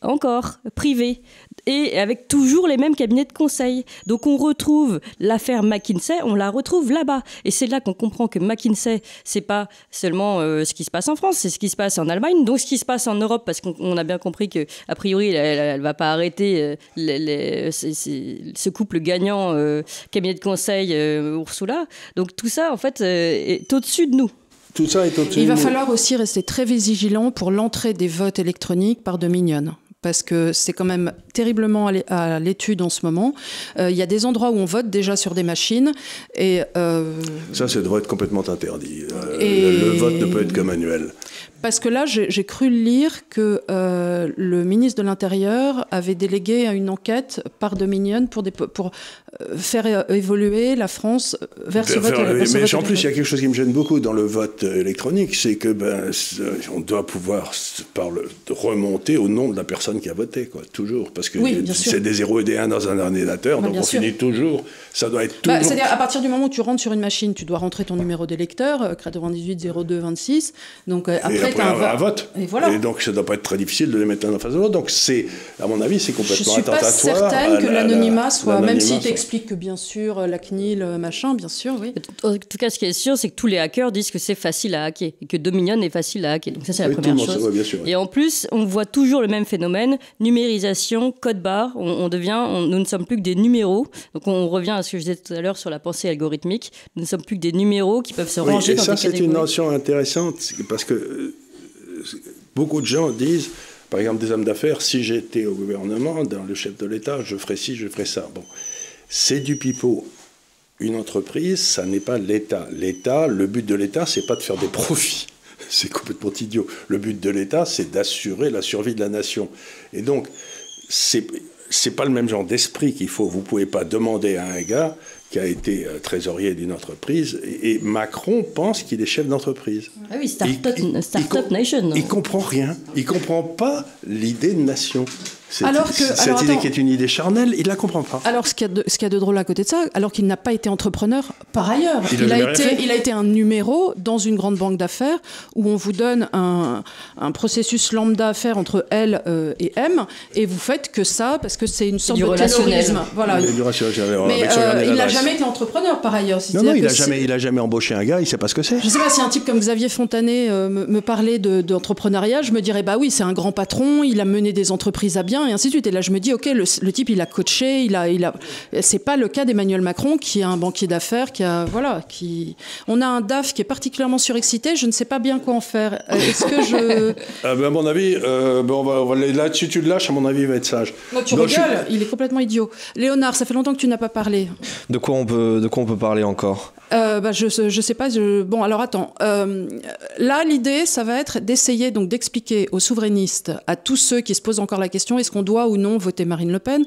encore, privé. Et avec toujours les mêmes cabinets de conseil. Donc on retrouve l'affaire McKinsey, on la retrouve là-bas. Et c'est là qu'on comprend que McKinsey, c'est pas seulement ce qui se passe en France, c'est ce qui se passe en Allemagne, donc ce qui se passe en Europe, parce qu'on a bien compris que a priori elle va pas arrêter ce couple gagnant cabinet de conseil Ursula. Donc tout ça en fait est au-dessus de nous. Tout ça est au-dessus de nous. Il va falloir aussi rester très vigilant pour l'entrée des votes électroniques par Dominion. Parce que c'est quand même terriblement à l'étude en ce moment. Il y a des endroits où on vote déjà sur des machines. Et, ça devrait être complètement interdit. Le vote ne peut être que manuel. Parce que là, j'ai cru lire que le ministre de l'Intérieur avait délégué une enquête par Dominion pour faire évoluer la France vers ce vote. Mais en plus, il y a quelque chose qui me gêne beaucoup dans le vote électronique, c'est que on doit pouvoir remonter au nom de la personne qui a voté, quoi, toujours. Parce que c'est des 0 et des 1 dans un ordinateur, donc on finit toujours. Ça doit être toujours. C'est-à-dire, à partir du moment où tu rentres sur une machine, tu dois rentrer ton numéro d'électeur, 98 02 26. Donc après, tu as un vote. Et voilà. Et donc, ça ne doit pas être très difficile de les mettre l'un en face de l'autre. Donc, à mon avis, c'est complètement attentatoire. Je ne suis pas certaine que l'anonymat soit, même s'il t'explique que bien sûr, la CNIL, machin, bien sûr, oui. En tout cas, ce qui est sûr, c'est que tous les hackers disent que c'est facile à hacker et que Dominion est facile à hacker. Donc ça, c'est la première chose. Ouais, bien sûr, ouais. Et en plus, on voit toujours le même phénomène, numérisation, code barre. Nous ne sommes plus que des numéros. Donc on revient à ce que je disais tout à l'heure sur la pensée algorithmique. Nous ne sommes plus que des numéros qui peuvent se ranger dans des catégories. Et ça, c'est une notion intéressante parce que beaucoup de gens disent, par exemple des hommes d'affaires, si j'étais au gouvernement, dans le chef de l'État, je ferais ci, je ferais ça. Bon, c'est du pipeau. Une entreprise, ça n'est pas l'État. L'État, le but de l'État, c'est pas de faire des profits. C'est complètement idiot. Le but de l'État, c'est d'assurer la survie de la nation. Et donc, c'est pas le même genre d'esprit qu'il faut. Vous pouvez pas demander à un gars qui a été trésorier d'une entreprise, et Macron pense qu'il est chef d'entreprise. Ah oui, Startup Nation. Il comprend rien. Il comprend pas l'idée de nation. Cette idée qui est une idée charnelle, il ne la comprend pas. Alors, ce qu'il y a de drôle à côté de ça, alors qu'il n'a pas été entrepreneur par ailleurs. Il a été un numéro dans une grande banque d'affaires où on vous donne un processus lambda à faire entre L et M, et vous faites que ça, parce que c'est une sorte de terrorisme. Voilà. Du relationnel. Mais il n'a jamais été entrepreneur par ailleurs. Non, il n'a jamais embauché un gars, il ne sait pas ce que c'est. Je ne sais pas si un type comme Xavier Fontanet me parlait d'entrepreneuriat, je me dirais, bah oui, c'est un grand patron, il a mené des entreprises à bien. bien, et ainsi de suite. Et là, je me dis, ok, le type, il a coaché, c'est pas le cas d'Emmanuel Macron, qui est un banquier d'affaires, on a un DAF qui est particulièrement surexcité, je ne sais pas bien quoi en faire. Est-ce que je... à mon avis, là-dessus, tu le lâches, à mon avis, il va être sage. Non, tu rigoles, il est complètement idiot. Léonard, ça fait longtemps que tu n'as pas parlé. De quoi on peut parler encore ? Je sais pas. Bon, alors attends. Là, l'idée, ça va être d'essayer donc d'expliquer aux souverainistes, à tous ceux qui se posent encore la question, est-ce qu'on doit ou non voter Marine Le Pen ?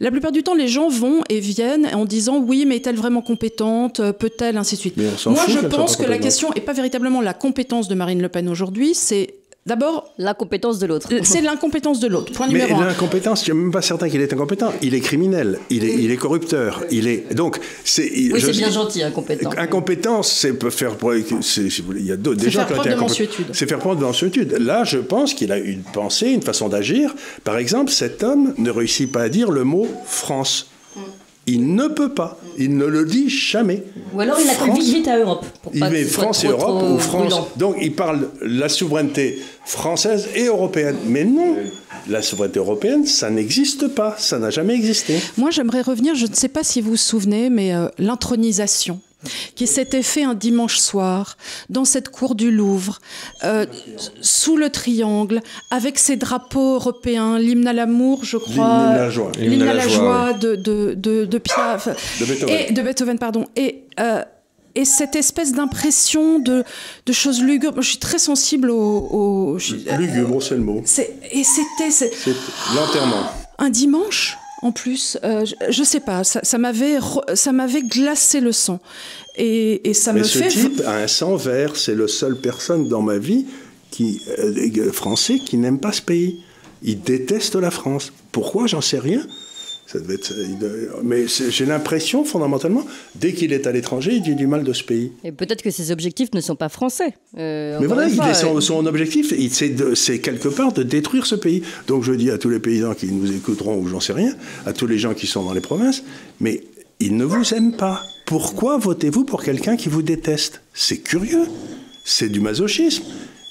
La plupart du temps, les gens vont et viennent en disant oui, mais est-elle vraiment compétente ? Peut-elle ? Ainsi de suite. Moi, je pense que la question n'est pas véritablement la compétence de Marine Le Pen aujourd'hui, c'est d'abord l'incompétence de l'autre. C'est l'incompétence de l'autre. Point numéro 1. Mais l'incompétence, je suis même pas certain qu'il est incompétent. Il est criminel, il est corrupteur. Donc c'est bien gentil, incompétent. Incompétence, c'est peut faire. Il y a des gens qui ont été incompétents. C'est faire preuve de mansuétude. Là, je pense qu'il a une pensée, une façon d'agir. Par exemple, cet homme ne réussit pas à dire le mot France. Il ne peut pas. Il ne le dit jamais. Ou alors il appelle vite à Europe. Il met France et Europe ou France. Donc il parle la souveraineté française et européenne. Mais non, la souveraineté européenne, ça n'existe pas. Ça n'a jamais existé. Moi, j'aimerais revenir, je ne sais pas si vous vous souvenez, mais l'intronisation qui s'était fait un dimanche soir dans cette cour du Louvre, sous le triangle, avec ses drapeaux européens, l'hymne à l'amour, je crois, l'hymne à la joie de Piaf, de Beethoven, pardon, et cette espèce d'impression de choses lugubres. Moi, je suis très sensible lugubre, c'est le mot. Et c'était l'enterrement. Un dimanche. En plus, je sais pas, ça m'avait glacé le sang. Et ça me fait... Mais ce type a un sang vert, c'est la seule personne dans ma vie français qui n'aime pas ce pays. Il déteste la France. Pourquoi ? J'en sais rien. Ça devait être, mais j'ai l'impression, fondamentalement, dès qu'il est à l'étranger, il dit du mal de ce pays. Et peut-être que ses objectifs ne sont pas français. Mais voilà, son objectif, c'est quelque part de détruire ce pays. Donc je dis à tous les paysans qui nous écouteront, ou j'en sais rien, à tous les gens qui sont dans les provinces, mais ils ne vous aiment pas. Pourquoi votez-vous pour quelqu'un qui vous déteste ? C'est curieux. C'est du masochisme.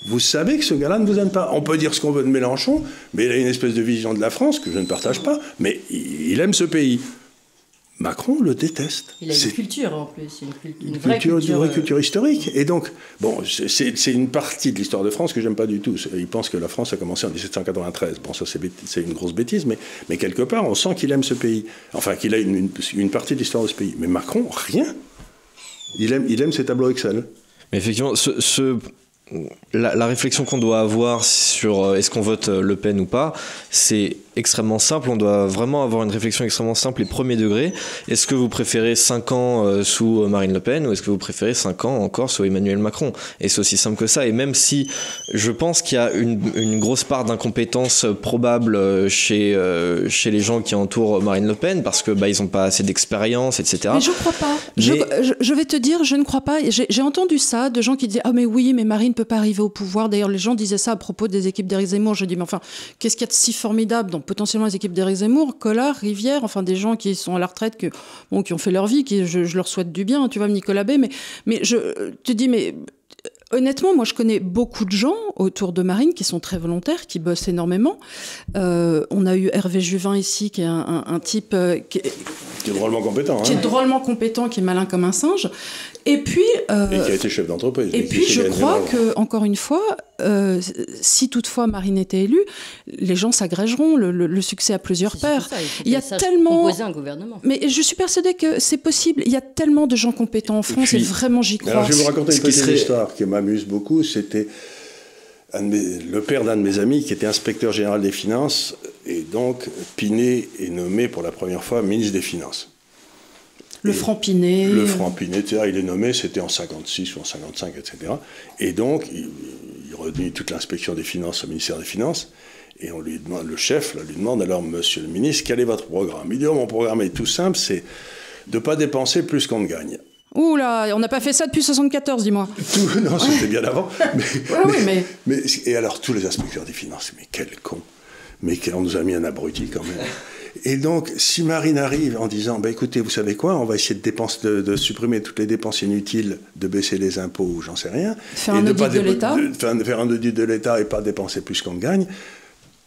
Vous savez que ce gars-là ne vous aime pas. On peut dire ce qu'on veut de Mélenchon, mais il a une espèce de vision de la France que je ne partage pas, mais il aime ce pays. Macron le déteste. Il a une culture en plus, une vraie culture historique. Et donc, bon, c'est une partie de l'histoire de France que j'aime pas du tout. Il pense que la France a commencé en 1793. Bon, ça c'est une grosse bêtise, mais quelque part, on sent qu'il aime ce pays. Enfin, qu'il a une partie de l'histoire de ce pays. Mais Macron, rien. Il aime ses tableaux Excel. Mais effectivement, la réflexion qu'on doit avoir sur est-ce qu'on vote Le Pen ou pas, c'est extrêmement simple. On doit vraiment avoir une réflexion extrêmement simple et premier degré. Est-ce que vous préférez 5 ans sous Marine Le Pen ou est-ce que vous préférez 5 ans encore sous Emmanuel Macron ? Et c'est aussi simple que ça. Et même si je pense qu'il y a une grosse part d'incompétence probable chez les gens qui entourent Marine Le Pen parce que ils n'ont pas assez d'expérience, etc. Mais je ne crois pas. Je vais te dire, je ne crois pas. J'ai entendu ça de gens qui disaient « Ah mais oui, mais Marine ne peut pas arriver au pouvoir ». D'ailleurs, les gens disaient ça à propos des équipes d'Éric Zemmour. Je dis « Mais enfin, qu'est-ce qu'il y a de si formidable dans potentiellement les équipes d'Éric Zemmour, Collard, Rivière, enfin des gens qui sont à la retraite, qui ont fait leur vie, je leur souhaite du bien, tu vois, Nicolas Bay, mais je te dis, mais honnêtement, moi je connais beaucoup de gens autour de Marine qui sont très volontaires, qui bossent énormément. On a eu Hervé Juvin ici, qui est un type qui est drôlement compétent. Qui est drôlement compétent, qui est malin comme un singe. Et puis... et qui a été chef d'entreprise. Et puis je crois que, encore une fois, si toutefois Marine était élue, les gens s'agrégeront, le succès à plusieurs paires. Il y a tellement... composer un gouvernement. Mais je suis persuadée que c'est possible. Il y a tellement de gens compétents en France et vraiment j'y crois. Alors je vais vous raconter une petite histoire qui m'amuse beaucoup. C'était le père d'un de mes amis qui était inspecteur général des finances et donc Pinet est nommé pour la première fois ministre des Finances. Le franc Pinet. Le franc Pinet, il est nommé, c'était en 56 ou en 55, etc. Et donc, il réunit toute l'inspection des finances au ministère des Finances, et on lui demande, le chef lui demande, alors, monsieur le ministre, quel est votre programme ? Il dit, mon programme est tout simple, c'est de ne pas dépenser plus qu'on ne gagne. Ouh là, on n'a pas fait ça depuis 74, dis-moi. Non, c'était bien avant. Mais... Et alors, tous les inspecteurs des finances, mais quel con. Mais on nous a mis un abruti quand même. Et donc, si Marine arrive en disant, écoutez, vous savez quoi, on va essayer de supprimer toutes les dépenses inutiles, de baisser les impôts, j'en sais rien. Faire un audit de l'État. Faire un audit de l'État et pas dépenser plus qu'on gagne.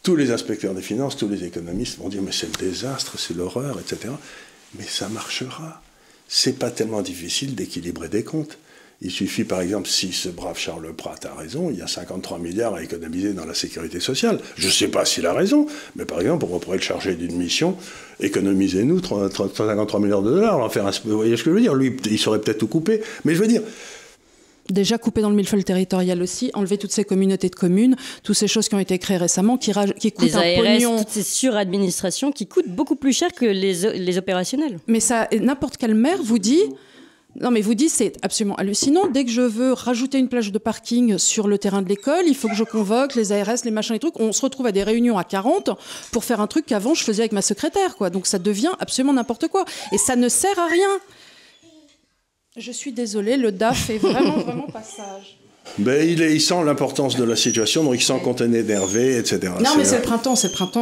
tous les inspecteurs des finances, tous les économistes vont dire mais c'est le désastre, c'est l'horreur, etc. Mais ça marchera. C'est pas tellement difficile d'équilibrer des comptes. Il suffit, par exemple, si ce brave Charles Pratt a raison, il y a 53 milliards à économiser dans la sécurité sociale. Je ne sais pas s'il a raison, mais par exemple, on pourrait le charger d'une mission, économisez-nous 53 milliards de dollars, en faire vous voyez ce que je veux dire? Lui, il saurait peut-être tout couper, mais je veux dire... Déjà couper dans le millefeuille territorial aussi, enlever toutes ces communautés de communes, toutes ces choses qui ont été créées récemment, qui coûtent les un ARS, pognon. toutes ces suradministrations qui coûtent beaucoup plus cher que les opérationnels. Mais ça, n'importe quel maire vous dit... Non, mais vous dites, c'est absolument hallucinant. Dès que je veux rajouter une plage de parking sur le terrain de l'école, il faut que je convoque les ARS, les machins, les trucs. On se retrouve à des réunions à 40 pour faire un truc qu'avant je faisais avec ma secrétaire, quoi. Donc ça devient absolument n'importe quoi. Et ça ne sert à rien. Je suis désolée, le DAF est vraiment, vraiment pas sage. Ben, il sent l'importance de la situation, donc il sent qu'on est énervé, etc. Non, mais c'est le printemps,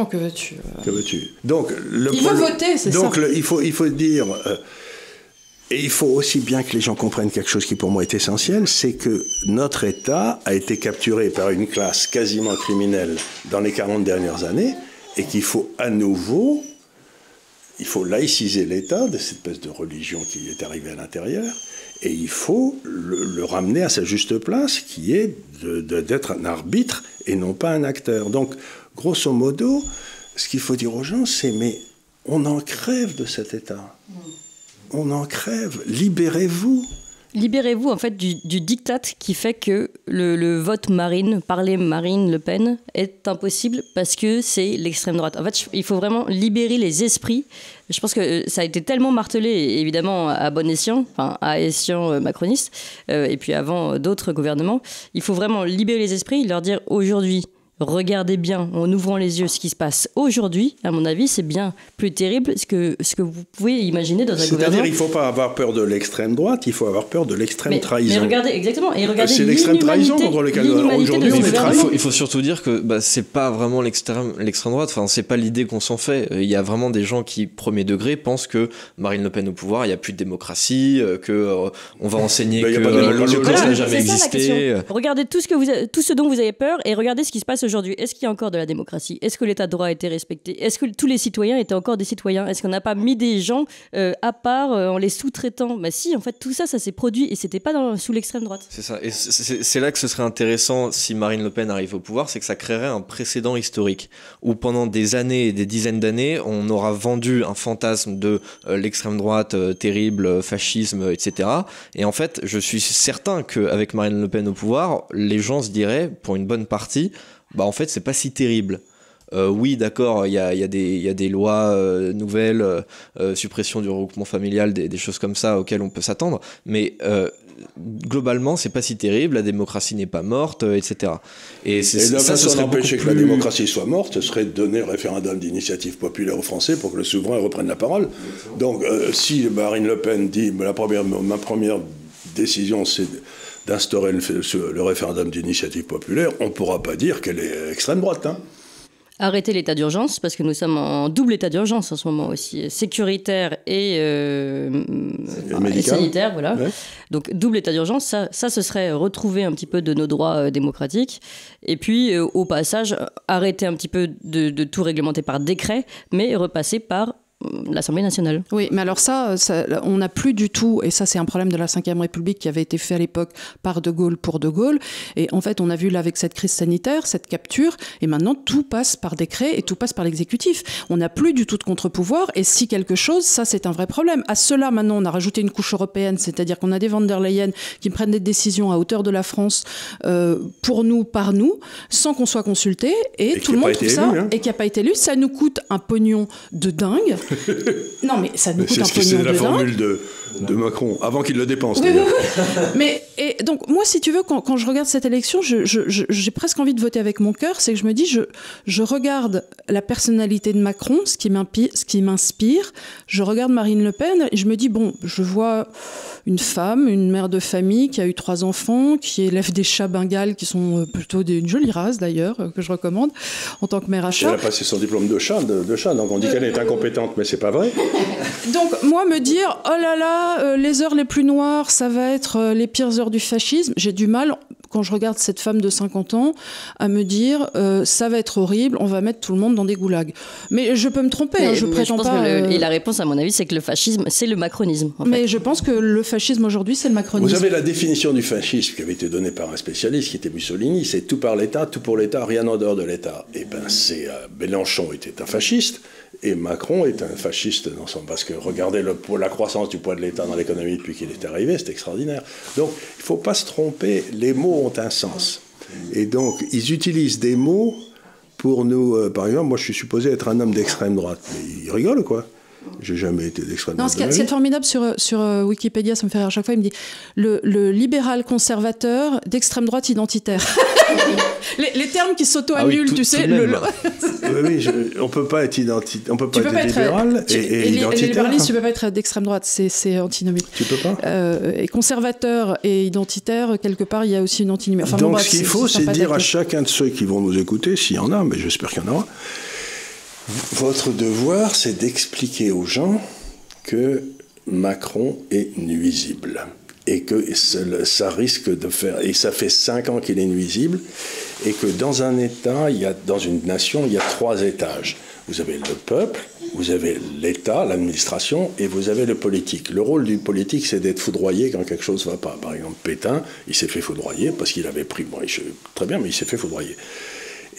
que veux-tu Que veux-tu? Donc, il veut voter, c'est ça. Donc, il faut dire... Et il faut aussi bien que les gens comprennent quelque chose qui pour moi est essentiel, c'est que notre État a été capturé par une classe quasiment criminelle dans les 40 dernières années et qu'il faut à nouveau, il faut laïciser l'État de cette espèce de religion qui est arrivée à l'intérieur et il faut le ramener à sa juste place qui est d'être un arbitre et non pas un acteur. Donc, grosso modo, ce qu'il faut dire aux gens, c'est mais on en crève de cet État. On en crève. Libérez-vous. Libérez-vous en fait du diktat qui fait que le vote Marine, parler Marine Le Pen, est impossible parce que c'est l'extrême droite. En fait, il faut vraiment libérer les esprits. Je pense que ça a été tellement martelé, évidemment, à bon escient, enfin à escient macroniste, et puis avant d'autres gouvernements. Il faut vraiment libérer les esprits, leur dire aujourd'hui, regardez bien en ouvrant les yeux ce qui se passe aujourd'hui. À mon avis, c'est bien plus terrible que ce que vous pouvez imaginer dans un gouvernement. C'est-à-dire qu'il ne faut pas avoir peur de l'extrême droite, il faut avoir peur de l'extrême trahison. Mais regardez, exactement. Et regardez c'est l'extrême trahison contre laquelle aujourd'hui on est trahi. Il faut surtout dire que c'est pas vraiment l'extrême droite. Enfin, c'est pas l'idée qu'on s'en fait. Il y a vraiment des gens qui, premier degré, pensent que Marine Le Pen au pouvoir, il n'y a plus de démocratie, que on va enseigner que l'Holocauste n'a jamais existé. Regardez tout ce dont vous avez peur et regardez ce qui se passe aujourd'hui. Est-ce qu'il y a encore de la démocratie? Est-ce que l'état de droit a été respecté? Est-ce que tous les citoyens étaient encore des citoyens? Est-ce qu'on n'a pas mis des gens à part en les sous-traitant? Bah si, en fait, tout ça s'est produit et c'était pas sous l'extrême droite. C'est ça. Et c'est là que ce serait intéressant si Marine Le Pen arrive au pouvoir, c'est que ça créerait un précédent historique où pendant des années et des dizaines d'années, on aura vendu un fantasme de l'extrême droite terrible, fascisme, etc. Et en fait, je suis certain qu'avec Marine Le Pen au pouvoir, les gens se diraient, pour une bonne partie, en fait, c'est pas si terrible. Oui, d'accord, il y a des lois nouvelles, suppression du regroupement familial, des choses comme ça auxquelles on peut s'attendre, mais globalement, c'est pas si terrible, la démocratie n'est pas morte, etc. Et la façon d'empêcher que la démocratie soit morte, ce serait de donner le référendum d'initiative populaire aux Français pour que le souverain reprenne la parole. Donc, si Marine Le Pen dit ma première décision, c'est d'instaurer le référendum d'initiative populaire, on ne pourra pas dire qu'elle est extrême droite. Hein. Arrêter l'état d'urgence, parce que nous sommes en double état d'urgence en ce moment aussi, sécuritaire et sanitaire, voilà. Ouais. Donc double état d'urgence, ça ce serait retrouver un petit peu de nos droits démocratiques. Et puis au passage, arrêter un petit peu de tout réglementer par décret, mais repasser par l'Assemblée nationale. Oui, mais alors ça on n'a plus du tout, et ça c'est un problème de la Ve République qui avait été fait à l'époque par De Gaulle pour De Gaulle, et en fait on a vu là avec cette crise sanitaire, cette capture, et maintenant tout passe par décret et tout passe par l'exécutif. On n'a plus du tout de contre-pouvoir, et si quelque chose, ça c'est un vrai problème. À cela maintenant on a rajouté une couche européenne, c'est-à-dire qu'on a des von der Leyen qui prennent des décisions à hauteur de la France pour nous, par nous, sans qu'on soit consulté, et tout le monde trouve ça, et qui n'a pas été élu, ça nous coûte un pognon de dingue. Non, mais ça nous coûte un pognon de dingue. C'est la formule de Macron, avant qu'il le dépense. Oui, oui, oui. Mais, et donc, moi, si tu veux, quand je regarde cette élection, j'ai presque envie de voter avec mon cœur. C'est que je me dis, je regarde la personnalité de Macron, ce qui m'inspire. Je regarde Marine Le Pen et je me dis, bon, je vois une femme, une mère de famille qui a eu 3 enfants, qui élève des chats bengales qui sont plutôt d'une jolie race d'ailleurs, que je recommande en tant que mère à chat. Elle a passé son diplôme de chat, donc on dit qu'elle est incompétente, mais c'est pas vrai. Donc moi me dire, oh là là, les heures les plus noires, ça va être les pires heures du fascisme, j'ai du mal. quand je regarde cette femme de 50 ans, à me dire ça va être horrible, on va mettre tout le monde dans des goulags. Mais je peux me tromper, je prétends pas... Et la réponse, à mon avis, c'est que le fascisme, c'est le macronisme. Mais je pense que le fascisme aujourd'hui, c'est le macronisme. Vous avez la définition du fascisme qui avait été donnée par un spécialiste qui était Mussolini, c'est tout par l'État, tout pour l'État, rien en dehors de l'État. Et bien, Mélenchon était un fasciste. Et Macron est un fasciste dans son... Parce que regardez la croissance du poids de l'État dans l'économie depuis qu'il est arrivé, c'est extraordinaire. Donc, il ne faut pas se tromper, les mots ont un sens. Et donc, ils utilisent des mots pour nous... par exemple, moi, je suis supposé être un homme d'extrême droite. Mais ils rigolent, quoi. J'ai jamais été d'extrême droite. Non, ce qui est formidable sur Wikipédia, ça me fait rire à chaque fois, il me dit le libéral conservateur d'extrême droite identitaire. les termes qui s'auto-annulent, tu sais. Oui, on peut pas être on peut pas être libéral et identitaire. Les libéralistes, tu peux pas être d'extrême droite, c'est antinomique. Tu peux pas. Et conservateur et identitaire, quelque part, il y a aussi une antinomie. Enfin, donc, ce qu'il faut, c'est dire à chacun de ceux qui vont nous écouter, s'il y en a, mais j'espère qu'il y en aura, votre devoir, c'est d'expliquer aux gens que Macron est nuisible et que ça risque de faire... Et ça fait 5 ans qu'il est nuisible et que dans un État, dans une nation, il y a 3 étages. Vous avez le peuple, vous avez l'État, l'administration et vous avez le politique. Le rôle du politique, c'est d'être foudroyé quand quelque chose ne va pas. Par exemple, Pétain, il s'est fait foudroyer parce qu'il avait pris... Bon, très bien, mais il s'est fait foudroyer.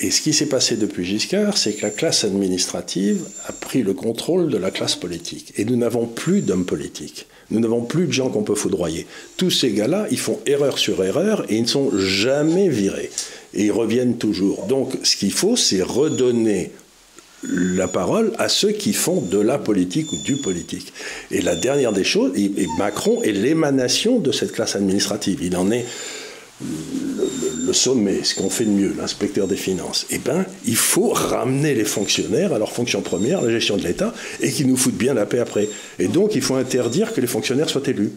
Et ce qui s'est passé depuis Giscard, c'est que la classe administrative a pris le contrôle de la classe politique. Et nous n'avons plus d'hommes politiques. Nous n'avons plus de gens qu'on peut foudroyer. Tous ces gars-là, ils font erreur sur erreur et ils ne sont jamais virés. Et ils reviennent toujours. Donc, ce qu'il faut, c'est redonner la parole à ceux qui font de la politique ou du politique. Et la dernière des choses, et Macron est l'émanation de cette classe administrative. Il en est... le sommet, ce qu'on fait de mieux, l'inspecteur des finances, eh bien, il faut ramener les fonctionnaires à leur fonction première, la gestion de l'État, et qu'ils nous foutent bien la paix après. Et donc, il faut interdire que les fonctionnaires soient élus.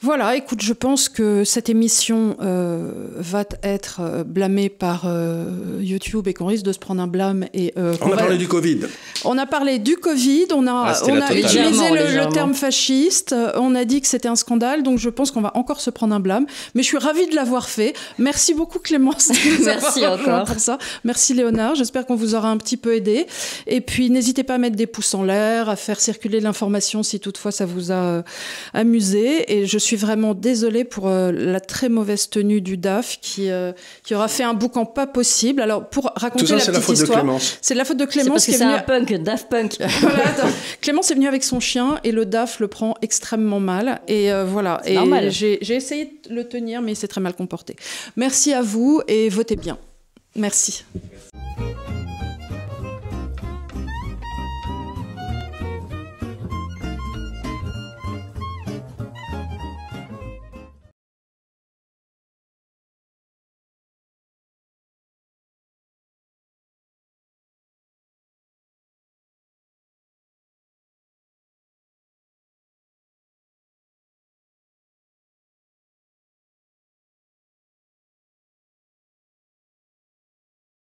Voilà, écoute, je pense que cette émission va être blâmée par YouTube et qu'on risque de se prendre un blâme. On a parlé du Covid. On a parlé du Covid, on a utilisé le terme fasciste, on a dit que c'était un scandale, donc je pense qu'on va encore se prendre un blâme. Mais je suis ravie de l'avoir fait. Merci beaucoup Clémence. Merci encore. Pour ça. Merci Léonard, j'espère qu'on vous aura un petit peu aidé. Et puis n'hésitez pas à mettre des pouces en l'air, à faire circuler l'information si toutefois ça vous a amusé. Et je suis vraiment désolée pour la très mauvaise tenue du DAF qui aura fait un boucan pas possible. Alors pour raconter tout ça, la petite histoire, c'est de la faute de Clémence. C'est parce que c'est un punk, Daft Punk. Voilà, Clémence est venue avec son chien et le DAF le prend extrêmement mal. Et voilà. C'est normal. J'ai essayé de le tenir, mais il s'est très mal comporté. Merci à vous et votez bien. Merci.